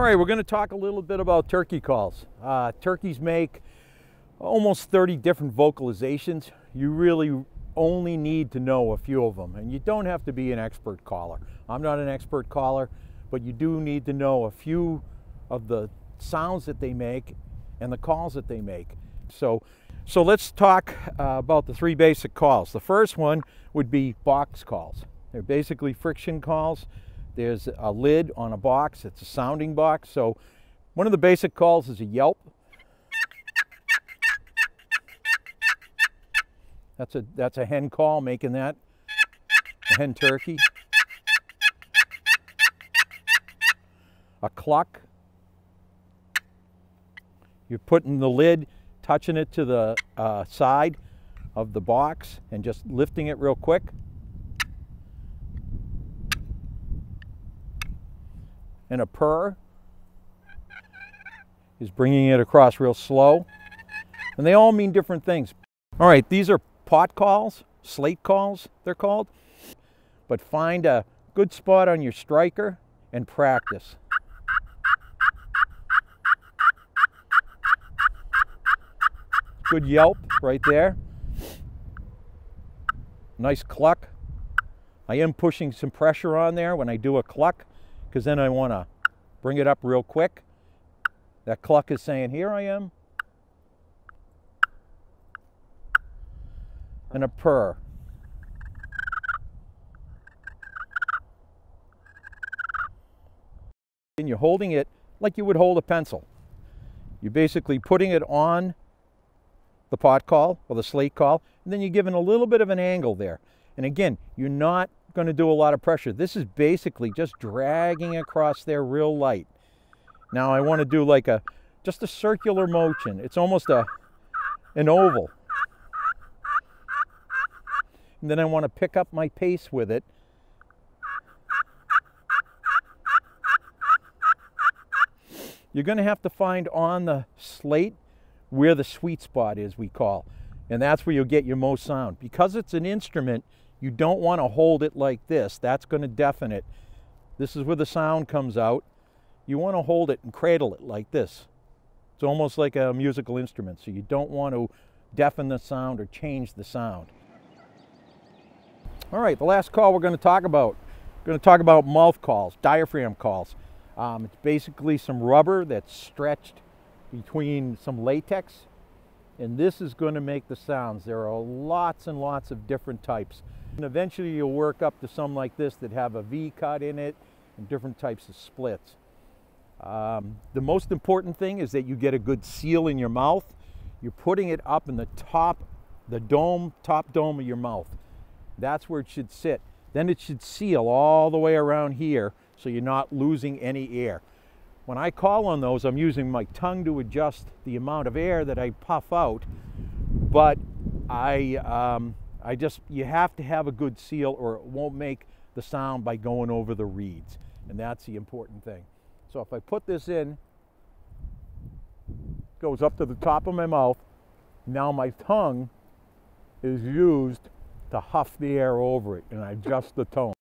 right, we're going to talk a little bit about turkey calls. Turkeys make almost 30 different vocalizations. You really only need to know a few of them, and you don't have to be an expert caller. I'm not an expert caller, but you do need to know a few of the sounds that they make and the calls that they make. So let's talk about the three basic calls. The first one would be box calls. They're basically friction calls. There's a lid on a box. It's a sounding box. So one of the basic calls is a yelp. That's a hen call making that, a hen turkey. A cluck. You're putting the lid, touching it to the side of the box and just lifting it real quick. And a purr is bringing it across real slow. And they all mean different things. All right, these are pot calls, slate calls they're called. But find a good spot on your striker and practice. Good yelp right there. Nice cluck. I am pushing some pressure on there when I do a cluck, because then I want to bring it up real quick. That cluck is saying, here I am. And a purr. And you're holding it like you would hold a pencil. You're basically putting it on the pot call or the slate call, and then you're giving a little bit of an angle there. And again, you're not going to do a lot of pressure. This is basically just dragging across there real light. Now I want to do like just a circular motion. It's almost an oval. And then I want to pick up my pace with it. You're going to have to find on the slate where the sweet spot is, we call. And that's where you'll get your most sound. Because it's an instrument, you don't want to hold it like this. That's going to deafen it. This is where the sound comes out. You want to hold it and cradle it like this. It's almost like a musical instrument, so you don't want to deafen the sound or change the sound. All right, the last call we're going to talk about. We're going to talk about mouth calls, diaphragm calls. It's basically some rubber that's stretched between some latex, and this is going to make the sounds. There are lots and lots of different types. And eventually you'll work up to some like this that have a V cut in it and different types of splits. The most important thing is that you get a good seal in your mouth. You're putting it up in the top dome of your mouth. That's where it should sit. Then it should seal all the way around here so you're not losing any air. When I call on those, I'm using my tongue to adjust the amount of air that I puff out, but you have to have a good seal or it won't make the sound by going over the reeds, and that's the important thing. So if I put this in, it goes up to the top of my mouth. Now my tongue is used to huff the air over it, and I adjust the tone.